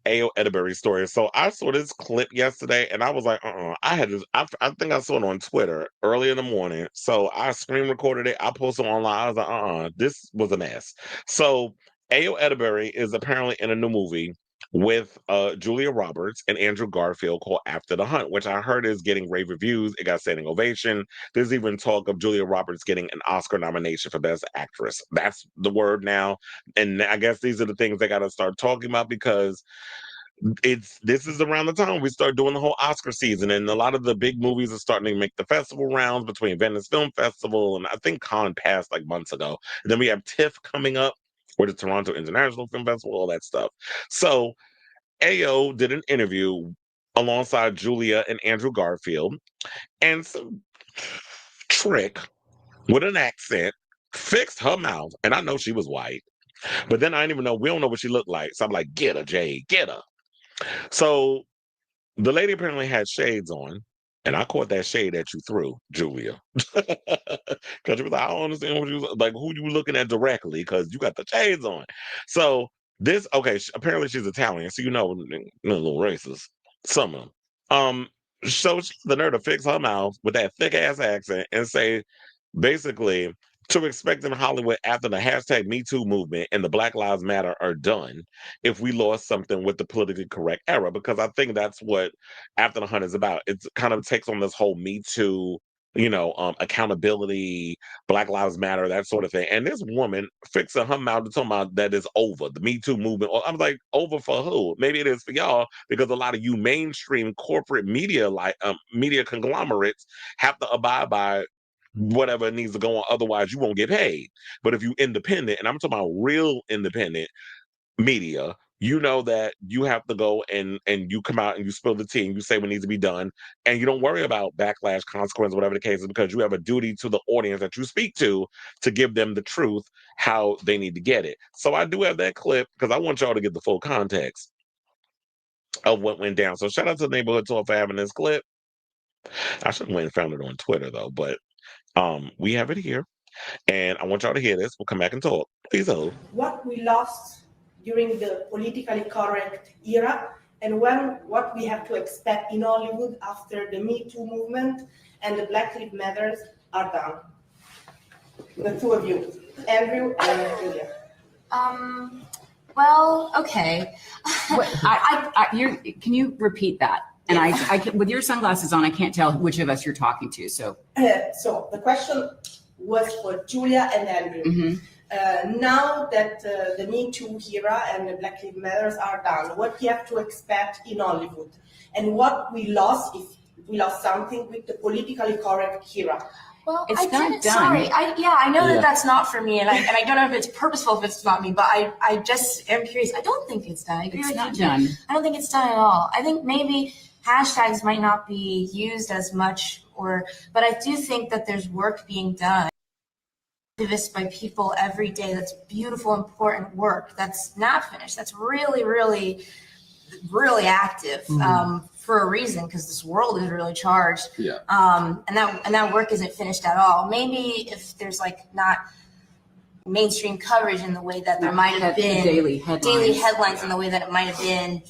A.O. Edebiri story. So I saw this clip yesterday, and I was like, I think I saw it on Twitter early in the morning. So I screen recorded it. I posted it online. I was like, this was a mess. So A.O. Edebiri is apparently in a new movie with Julia Roberts and Andrew Garfield called After the Hunt, which I heard is getting rave reviews. It got standing ovation. There's even talk of Julia Roberts getting an Oscar nomination for Best Actress. That's the word now. And I guess these are the things they got to start talking about because this is around the time we start doing the whole Oscar season, and a lot of the big movies are starting to make the festival rounds between Venice Film Festival and I think Cannes passed like months ago. And then we have TIFF coming up, or the Toronto International Film Festival, all that stuff. So AO did an interview alongside Julia and Andrew Garfield, and some trick with an accent fixed her mouth. And I know she was white, but then I didn't even know, we don't know what she looked like. So I'm like, get her, Jade, get her. So the lady apparently had shades on, and I caught that shade that you threw, Julia. Because you was like, I don't understand what you like, who you looking at directly, because you got the shades on. So this, okay, apparently she's Italian, so a little racist. Some of them. So she's the nerve to fix her mouth with that thick ass accent and say, basically, to expect in Hollywood after the hashtag Me Too movement and the Black Lives Matter are done, if we lost something with the politically correct era, because I think that's what After the Hunt is about. It kind of takes on this whole Me Too, accountability, Black Lives Matter, that sort of thing. And this woman fixing her mouth to talk about that is over, the Me Too movement. I was like, over for who? Maybe it is for y'all, because a lot of you mainstream corporate media, like media conglomerates, have to abide by whatever needs to go on. Otherwise, you won't get paid. But if you independent, and I'm talking about real independent media, you know that you have to go and you come out and you spill the tea and you say what needs to be done, and you don't worry about backlash, consequence, whatever the case is, because you have a duty to the audience that you speak to give them the truth how they need to get it. So I do have that clip because I want y'all to get the full context of what went down. So shout out to the Neighborhood Talk for having this clip. I should have went and found it on Twitter though, but we have it here. And I want y'all to hear this. We'll come back and talk. Please hold. What we lost during the politically correct era, and what we have to expect in Hollywood after the Me Too movement and the Black Lives Matters are done. The two of you, Andrew and Julia. Well, okay. Can you repeat that? And I can, with your sunglasses on, I can't tell which of us you're talking to. So the question was for Julia and Andrew. Mm-hmm. Now that the Me Too era and the Black Lives Matters are done, what we have to expect in Hollywood, and what we lost, if we lost something with the politically correct era. Well, it's not done. Sorry, I know that that's not for me, and I don't know if it's purposeful if it's not me, but I just am curious. I don't think it's done. It's not done. I don't think it's done at all. I think maybe hashtags might not be used as much, but I do think that there's work being done by people every day. That's beautiful, important work that's not finished. That's really, really, really active for a reason, because this world is really charged. Yeah. And that work isn't finished at all. Maybe if there's not mainstream coverage in the way that there might have been daily headlines in the way that it might have been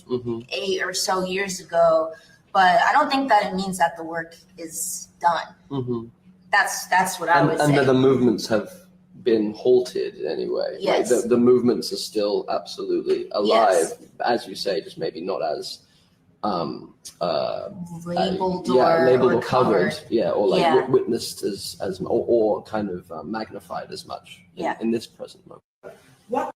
8 or so years ago. But I don't think that it means that the work is done. Mm-hmm. That's what I would say. And that the movements have been halted anyway. Yes. Like the movements are still absolutely alive, as you say, just maybe not as labeled or covered. Yeah, or witnessed as or kind of magnified as much in this present moment. What?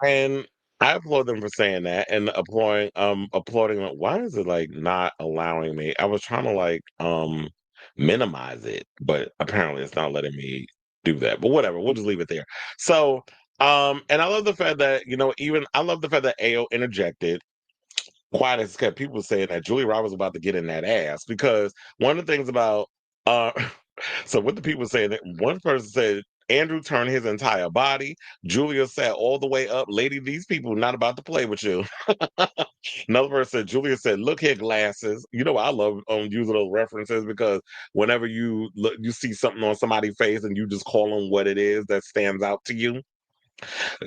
And I applaud them for saying that and applauding why is it not allowing me? I was trying to minimize it, but apparently it's not letting me do that. But whatever, we'll just leave it there. So and I love the fact that, I love the fact that AO interjected. Quiet as kept, people saying that Julia Roberts was about to get in that ass, because one of the things about so what the people saying, that one person said Andrew turned his entire body, Julia sat all the way up. Lady, these people not about to play with you. Another person said, Julia said, look here, glasses. I love using those references, because whenever you see something on somebody's face and you just call them what it is that stands out to you,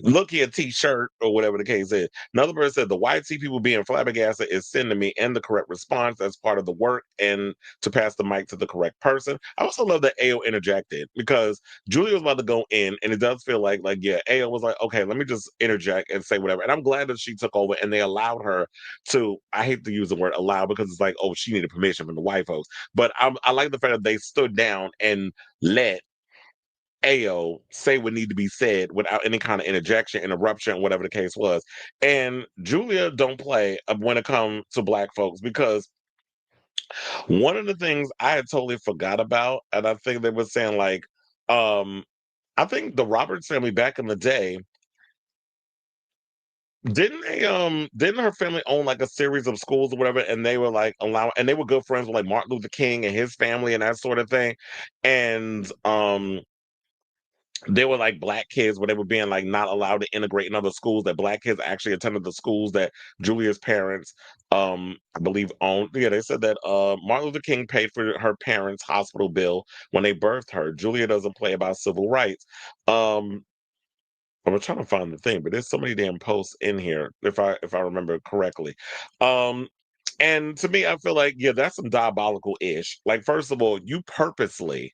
Look here, t-shirt or whatever the case is. Another person said the YT people being flabbergasted is sending me in the correct response as part of the work and to pass the mic to the correct person. I also love that AO interjected because Julia was about to go in, and it does feel like yeah, AO was like, okay, let me just interject and say whatever. And I'm glad that she took over and they allowed her to. I hate to use the word allow because it's like, oh, she needed permission from the white folks, but I like the fact that they stood down and let AO say what need to be said without any kind of interjection, interruption, whatever the case was. And Julia don't play when it comes to black folks because one of the things I had totally forgot about, and I think they were saying like, um, I think the Roberts family back in the day, didn't her family own like a series of schools or whatever, and they were like allowing, and they were good friends with like Martin Luther King and his family and that sort of thing. And they were like black kids where they were being like not allowed to integrate in other schools, that black kids actually attended the schools that Julia's parents I believe owned. Yeah, they said that Martin Luther King paid for her parents' hospital bill when they birthed her. Julia doesn't play about civil rights. um I was trying to find the thing, but there's so many damn posts in here if I remember correctly. um and to me, I feel like, yeah, that's some diabolical ish. Like, first of all, you purposely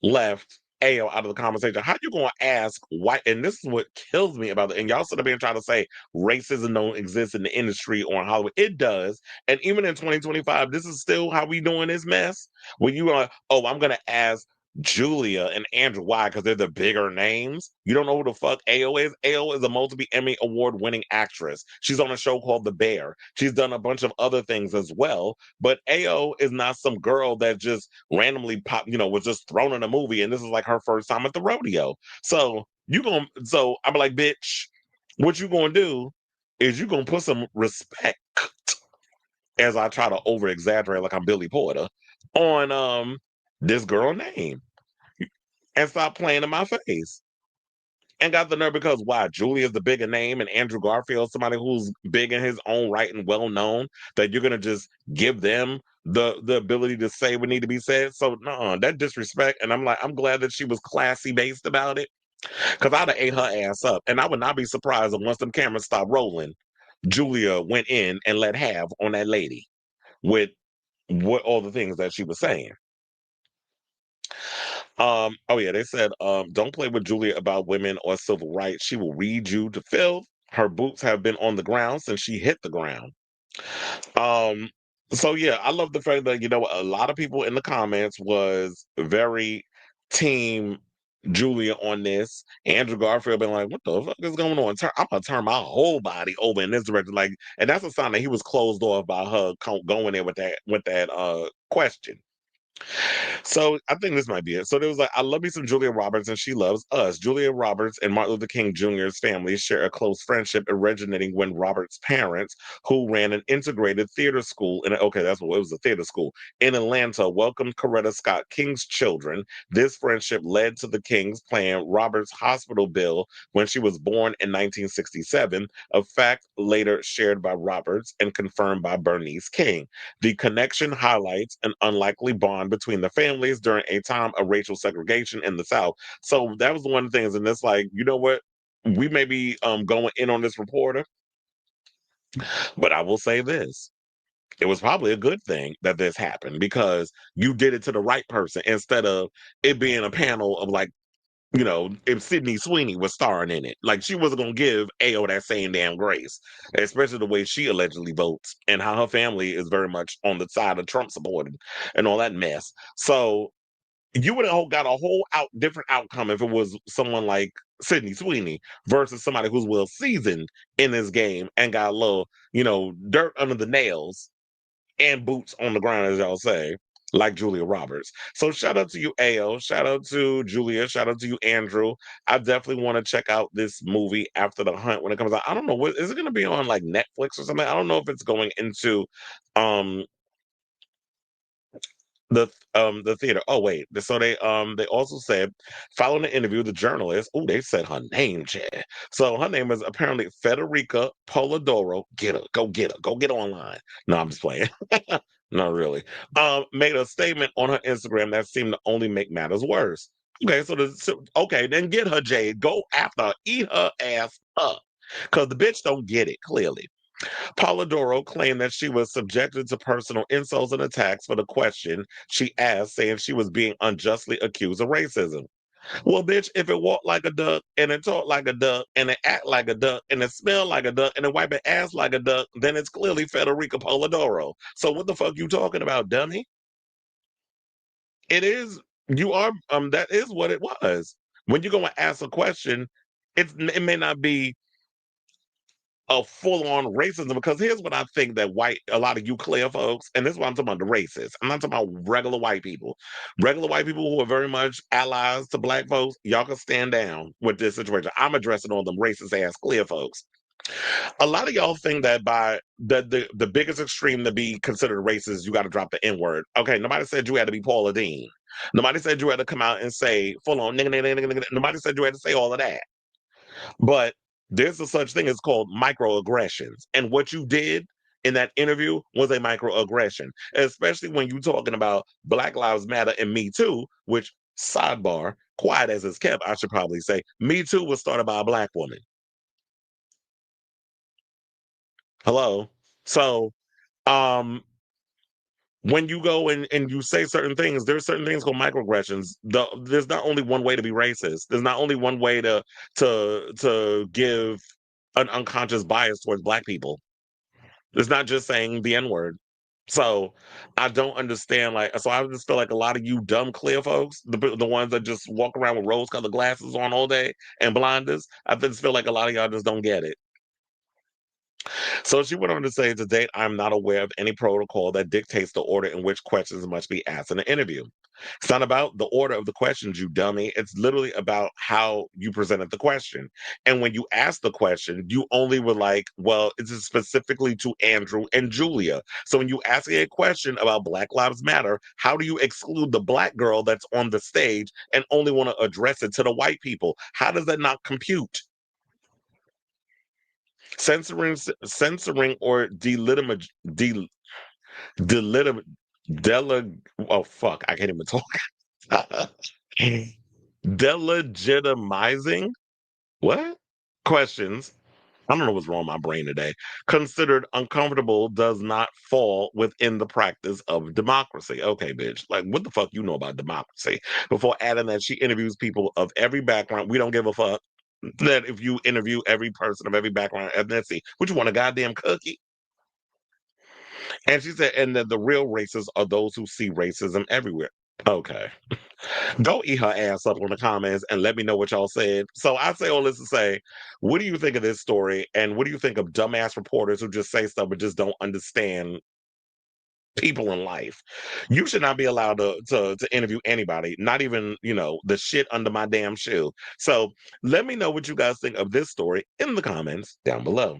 left AO out of the conversation. How you gonna ask why? And this is what kills me about it. And y'all sit up here and try to say racism don't exist in the industry or in Hollywood. It does. And even in 2025, this is still how we doing this mess. When you are, oh, I'm gonna ask Julia and Andrew why, because they're the bigger names. You don't know who the fuck AO is. AO is a multiple Emmy award winning actress. She's on a show called The Bear. She's done a bunch of other things as well. But AO is not some girl that just randomly was just thrown in a movie, and this is like her first time at the rodeo. So I'm like, bitch, what you gonna do is you gonna put some respect, as I try to over exaggerate like I'm Billy Porter, on this girl name, and stop playing in my face. And got the nerve because why? Julie is the bigger name, and Andrew Garfield, somebody who's big in his own right and well known, that you're gonna just give them the ability to say what need to be said. So no, that disrespect. And I'm like, I'm glad that she was classy based about it, because I'd have ate her ass up. And I would not be surprised if once them cameras stop rolling, Julia went in and let have on that lady with what all the things that she was saying. Oh yeah, they said, don't play with Julia about women or civil rights. She will read you to filth. Her boots have been on the ground since she hit the ground. Um, so yeah, I love the fact that a lot of people in the comments was very team Julia on this. Andrew Garfield been like, "What the fuck is going on? I'm gonna turn my whole body over in this direction." Like, and that's a sign that he was closed off by her going in with that question. So I think this might be it. So there was like, I love me some Julia Roberts and she loves us. Julia Roberts and Martin Luther King Jr.'s family share a close friendship originating when Roberts' parents, who ran an integrated theater school okay, that's what it was, a theater school in Atlanta, welcomed Coretta Scott King's children. This friendship led to the Kings paying Roberts' hospital bill when she was born in 1967, a fact later shared by Roberts and confirmed by Bernice King. The connection highlights an unlikely bond between the families during a time of racial segregation in the South. So that was one of the things, and it's like, you know what? We may be going in on this reporter, but I will say this. It was probably a good thing that this happened because you did it to the right person instead of it being a panel of like, if Sydney Sweeney was starring in it. Like, she wasn't going to give AO that same damn grace, especially the way she allegedly votes and how her family is very much on the side of Trump supported and all that mess. So you would have got a whole different outcome if it was someone like Sydney Sweeney versus somebody who's well seasoned in this game and got a little, dirt under the nails and boots on the ground, as y'all say, like Julia Roberts. So shout out to you, AO. Shout out to Julia. Shout out to you, Andrew. I definitely want to check out this movie After the Hunt when it comes out. I don't know, is it going to be on like Netflix or something? I don't know if it's going into um the theater. Oh wait, so they also said following the interview, the journalist, oh, they said her name, Chad. So her name is apparently Federica Polidoro. Go get her online. No, I'm just playing. Not really. Made a statement on her Instagram that seemed to only make matters worse. Okay, okay, then get her, Jade. Go after her. Eat her ass up. Because the bitch don't get it, clearly. Polidoro claimed that she was subjected to personal insults and attacks for the question she asked, saying she was being unjustly accused of racism. Well, bitch, if it walked like a duck and it talked like a duck and it act like a duck and it smelled like a duck and it wipe its ass like a duck, then it's clearly Federica Polidoro. So what the fuck you talking about, dummy? It is, you are, that is what it was. When you go and ask a question, it may not be a full-on racism, because here's what I think that a lot of you clear folks, and this is what I'm talking about, the racists. I'm not talking about regular white people. Regular white people who are very much allies to black folks, y'all can stand down with this situation. I'm addressing all them racist ass clear folks. A lot of y'all think that by the biggest extreme to be considered racist, you got to drop the N-word. Okay, nobody said you had to be Paula Dean. Nobody said you had to come out and say full on nigga, nigga, nigga, nigga. Nobody said you had to say all of that. But there's a such thing as called microaggressions. And what you did in that interview was a microaggression, especially when you're talking about Black Lives Matter and Me Too, which, sidebar, quiet as it's kept, I should probably say, Me Too was started by a black woman. Hello. So, when you go and you say certain things, there's certain things called microaggressions. There's not only one way to be racist. There's not only one way to give an unconscious bias towards black people. It's not just saying the N-word. So I don't understand. So I just feel like a lot of you dumb clear folks, the ones that just walk around with rose-colored glasses on all day and blinders, I just feel like a lot of y'all just don't get it. So she went on to say, to date, I'm not aware of any protocol that dictates the order in which questions must be asked in an interview. It's not about the order of the questions, you dummy. It's literally about how you presented the question. And when you ask the question, you only were like, well, it's specifically to Andrew and Julia. So when you ask a question about Black Lives Matter, how do you exclude the black girl that's on the stage and only want to address it to the white people? How does that not compute? Censoring or delegitimate, oh fuck, I can't even talk. Delegitimizing what? Questions. I don't know what's wrong with my brain today. Considered uncomfortable does not fall within the practice of democracy. Okay, bitch. Like, what the fuck you know about democracy? Before adding that she interviews people of every background, we don't give a fuck that if you interview every person of every background, ethnicity, would you want a goddamn cookie? And she said, and that the real racists are those who see racism everywhere. Okay. Go eat her ass up in the comments and let me know what y'all said. So I say all this to say, what do you think of this story? And what do you think of dumbass reporters who just say stuff but just don't understand people in life? You should not be allowed to interview anybody, not even, the shit under my damn shoe. So let me know what you guys think of this story in the comments down below.